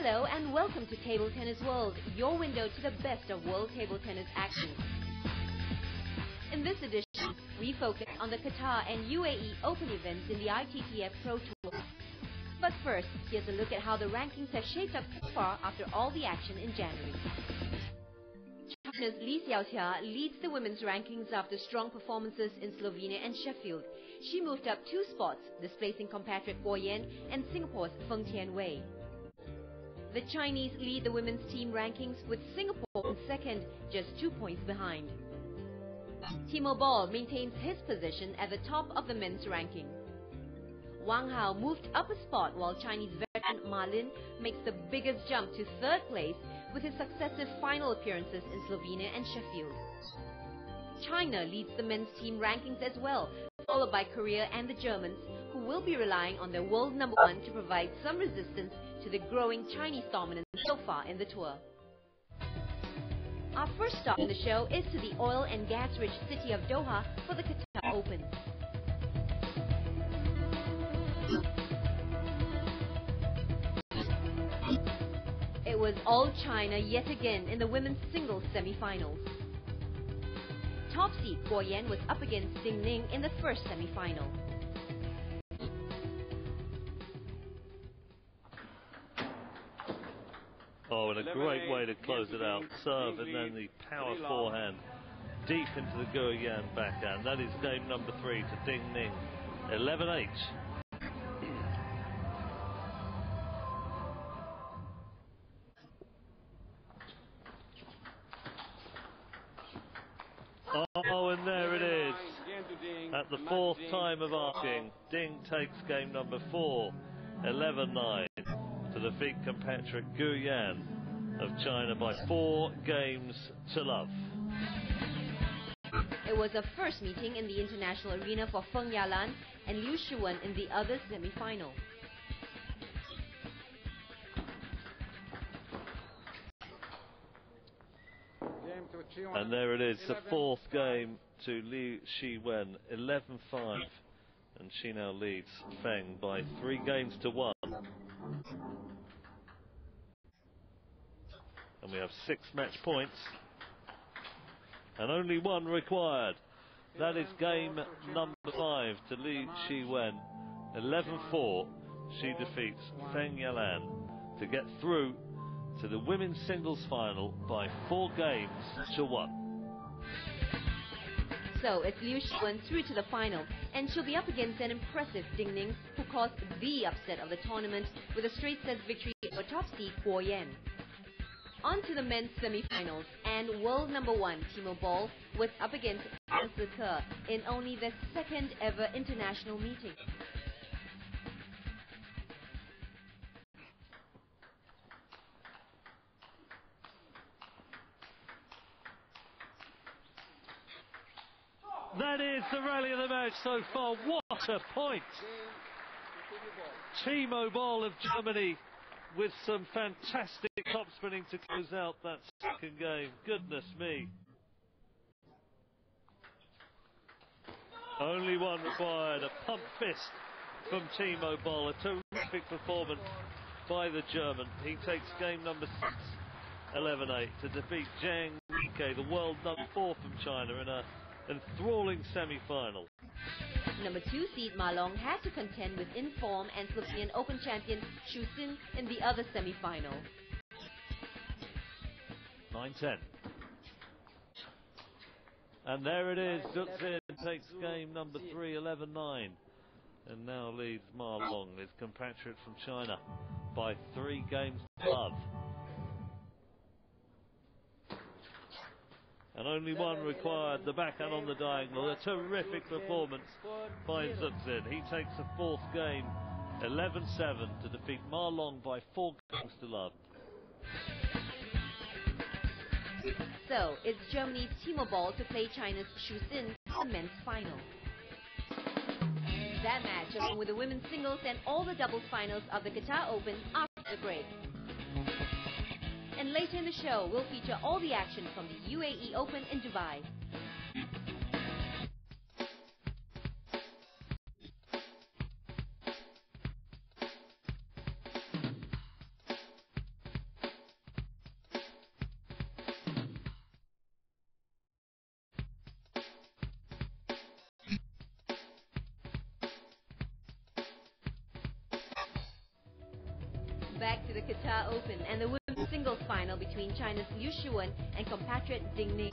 Hello and welcome to Table Tennis World, your window to the best of world table tennis action. In this edition, we focus on the Qatar and UAE Open events in the ITTF Pro Tour. But first, here's a look at how the rankings have shaped up so far after all the action in January. China's Li Xiaotia leads the women's rankings after strong performances in Slovenia and Sheffield. She moved up 2 spots, displacing compatriot Guo Yan and Singapore's Feng Tianwei. The Chinese lead the women's team rankings with Singapore in second, just 2 points behind. Timo Boll maintains his position at the top of the men's ranking. Wang Hao moved up a spot while Chinese veteran Ma Lin makes the biggest jump to 3rd place with his successive final appearances in Slovenia and Sheffield. China leads the men's team rankings as well, followed by Korea and the Germans, who will be relying on their world number 1 to provide some resistance to the growing Chinese dominance so far in the tour. Our first stop in the show is to the oil and gas-rich city of Doha for the Qatar Open. It was all China yet again in the women's singles semi-finals. Top seed Guo Yan was up against Ding Ning in the first semi-final. Oh, and a great way to close it out. Serve and then the power forehand deep into the Guo Yan backhand. That is game number 3 to Ding Ning. 11-8. Oh, and there it is. At the 4th time of asking, Ding takes game number 4. 11-9. To defeat compatriot Guo Yan of China by 4 games to love. It was a first meeting in the international arena for Feng Yalan and Liu Shiwen in the other semi-final. And there it is, the 4th game to Liu Shiwen, 11-5. And she now leads Feng by 3 games to 1. And we have 6 match points and only 1 required. That is game number 5 to Liu Shiwen. 11-4. She defeats Feng Yalan to get through to the women's singles final by 4 games to 1. So it's Liu Shiwen through to the final, and she'll be up against an impressive Ding Ning, who caused the upset of the tournament with a straight sets victory over top seed Guo Yan. On to the men's semi-finals, and world number 1 Timo Boll was up against Hans Leker in only their 2nd ever international meeting. That is the rally of the match so far. What a point! Timo Boll of Germany with some fantastic topspinning to close out that 2nd game. Goodness me. Only 1 required. A pump fist from Timo Boll. A terrific performance by the German. He takes game number 6, 11-8, to defeat Zhang Weike, the world number 4 from China, in a enthralling semi-final. Number 2 seed Ma Long had to contend with in-form and Slovenian Open champion Xu Xin in the other semi-final. 9-10. And there it is. Zhu Xin takes game number 3, 11-9. And now leads Ma Long, his compatriot from China, by 3 games to love. And only 1 required, the backhand on the diagonal. A terrific performance by Zhu Xin. He takes the 4th game, 11-7, to defeat Ma Long by 4 games to love. So it's Germany's Timo Boll to play China's Xu Xin in the men's final. That match, along with the women's singles and all the doubles finals of the Qatar Open, after the break. And later in the show, we'll feature all the action from the UAE Open in Dubai. the Qatar Open and the women's singles final between China's Liu Shiwen and compatriot Ding Ning.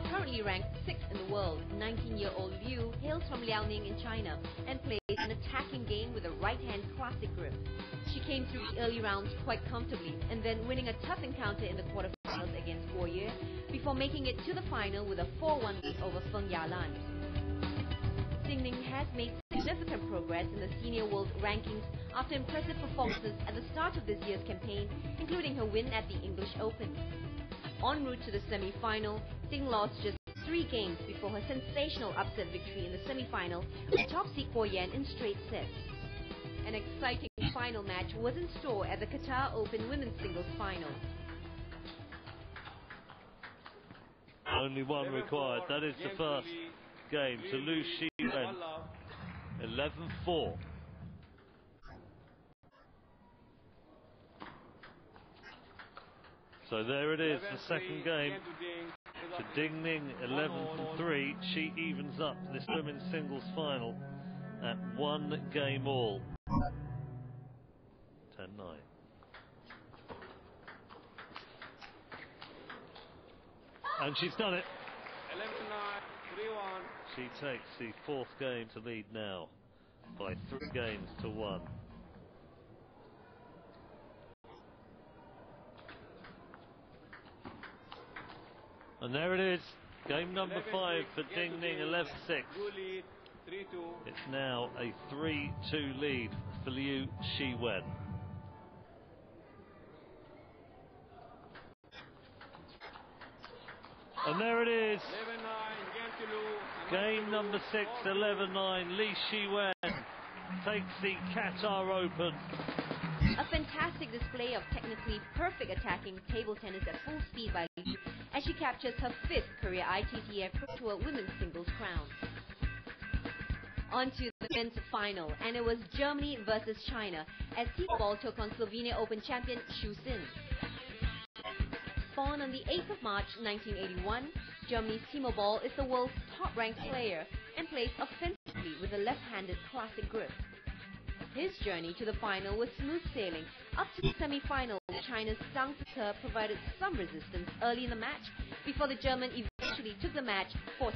Currently ranked 6th in the world, 19-year-old Liu hails from Liaoning in China and plays an attacking game with a right-hand classic grip. She came through the early rounds quite comfortably and then winning a tough encounter in the quarterfinals against Guo Ye before making it to the final with a 4-1 win over Feng Yalan. Ding Ning has made significant progress in the senior world rankings after impressive performances at the start of this year's campaign, including her win at the English Open. En route to the semi-final, Ding lost just 3 games before her sensational upset victory in the semi-final with top seed Guo Yan in straight sets. An exciting final match was in store at the Qatar Open Women's Singles Final. Only one required. That is the first game to Liu Shiwen. 11-4. So there it is, the second game to Ding Ning, 11-3. She evens up this women's singles final at 1 game all. 10-9. And she's done it. 11-9, 3-1. She takes the 4th game to lead now by 3 games to 1. And there it is, game number 5 for Ding Ning, 11-6. It's now a 3-2 lead for Liu Shiwen. And there it is, game number 6, 11-9. Li Shiwen takes the Qatar Open. A fantastic display of technically perfect attacking table tennis at full speed by Li, as she captures her 5th career ITTF Pro Tour Women's Singles crown. On to the men's final, and it was Germany versus China as Timo Boll took on Slovenia Open champion Xu Xin. Born on the 8th of March 1981, Germany's Timo Boll is the world's top-ranked player and plays offensively with a left-handed classic grip. His journey to the final was smooth sailing up to the semi-final, where China's Zhang Zike provided some resistance early in the match before the German eventually took the match 4-2.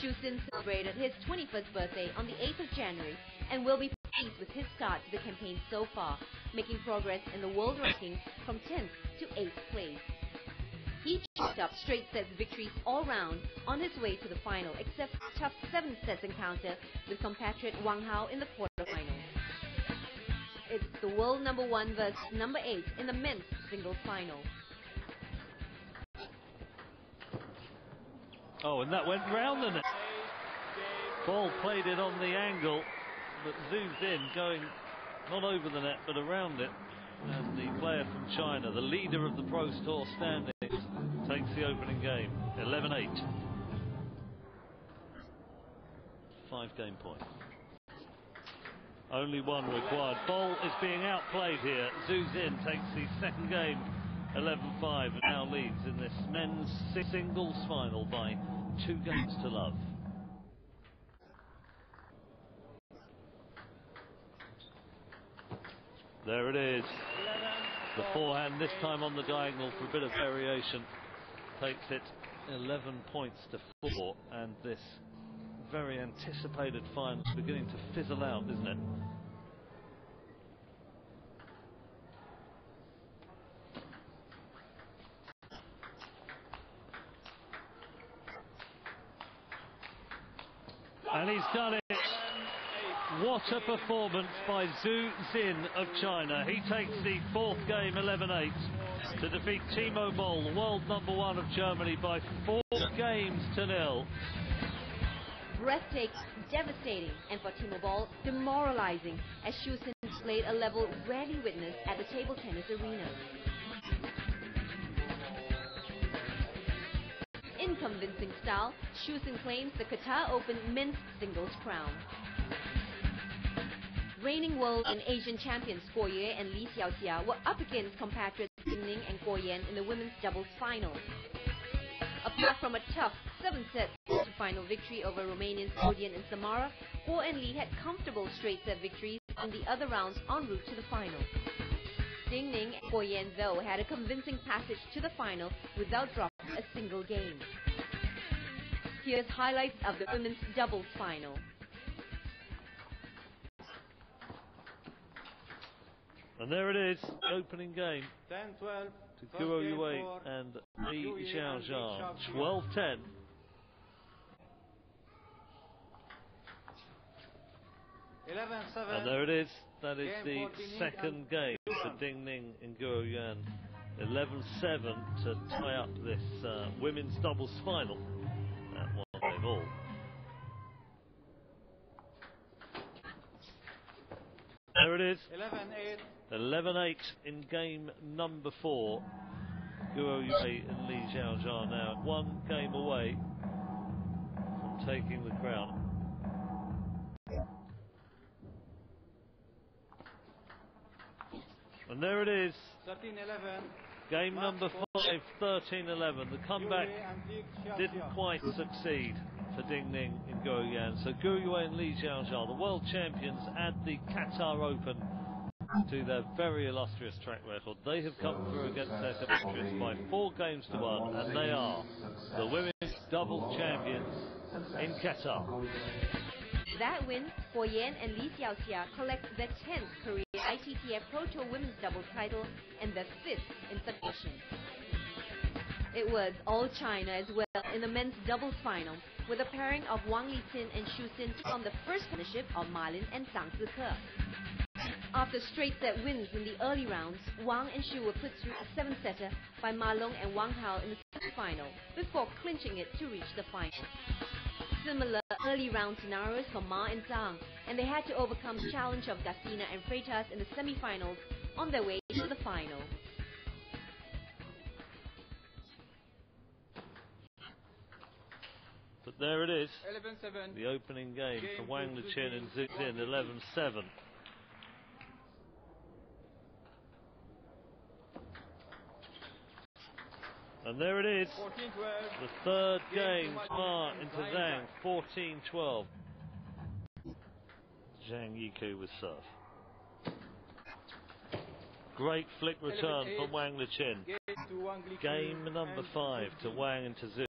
Xu Xin celebrated his 21st birthday on the 8th of January and will be pleased with his start to the campaign so far, making progress in the world rankings from 10th to 8th place. He chalked up straight sets victories all round on his way to the final, except for a tough 7 sets encounter with compatriot Wang Hao in the quarterfinals. It's the world number 1 versus number 8 in the men's singles final. Oh, and that went round the net. Ball played it on the angle, but zoomed in, going not over the net, but around it. And the player from China, the leader of the Pro Tour standings, takes the opening game, 11-8. 5-game point. Only one required. Boll is being outplayed here. Zhu Xin takes the second game, 11-5, and now leads in this men's singles final by 2 games to love. There it is. The forehand, this time on the diagonal for a bit of variation, takes it 11 points to 4, and this very anticipated final is beginning to fizzle out, isn't it? And he's done it. What a performance by Zhu Xin of China. He takes the 4th game, 11-8, to defeat Timo Boll, the world number 1 of Germany, by 4 games to 0. Breathtaking, devastating, and for Timo Boll, demoralizing, as Xu Xin displayed a level rarely witnessed at the table tennis arena. In convincing style, Xu Xin claims the Qatar Open men's singles crown. Reigning world and Asian champions Guo Ye and Li Xiaoxia were up against compatriots Ding Ning and Guo Yan in the women's doubles final. Apart from a tough 7-set semi-final victory over Romanians Odian and Samara, Guo and Li had comfortable straight set victories in the other rounds en route to the final. Ding Ning and Guo Yan, though, had a convincing passage to the final without dropping a single game. Here's highlights of the women's doubles final. And there it is, opening game 10-12. to Guo Yue and Li Xiaozhan. 12-10. And there it is. That is the second game for Ding Ning and Guo Yuan. 11-7 to tie up this women's doubles final at 1 all. There it is. 11-8 in game number 4. Guo Yue and Li Xiaozhan now 1 game away from taking the crown. And there it is. 13-11. Game number 5, 13-11. The comeback didn't quite succeed for Ding Ning and Guo Yan. So Guo Yue and Li Xiaozhan, the world champions at the Qatar Open, to their very illustrious track record. They have come through against their compatriots by 4 games to 1, and they are the women's doubles champions in Qatar. That win, Guo Yan and Li Xiaoxia collect their 10th career ITTF Pro Tour Women's Doubles title and their 5th in succession. It was all China as well in the men's doubles final, with a pairing of Wang Liqin and Xu Xin on the first partnership of Ma Lin and Zhang Zike. After straight set wins in the early rounds, Wang and Xu were put through a 7-setter by Ma Long and Wang Hao in the semi-final, before clinching it to reach the final. Similar early round scenarios for Ma and Zhang, and they had to overcome the challenge of Gasina and Freitas in the semi-finals on their way to the final. But there it is, 11-7. the opening game for Wang Liqin and Zhu Jin, 11-7. And there it is, 14-12. the third game, Ma into Zhang, 14-12. Zhang Yiku with serve. Great flick return from Wang Liqin. Game number 5 to Wang into Zhu.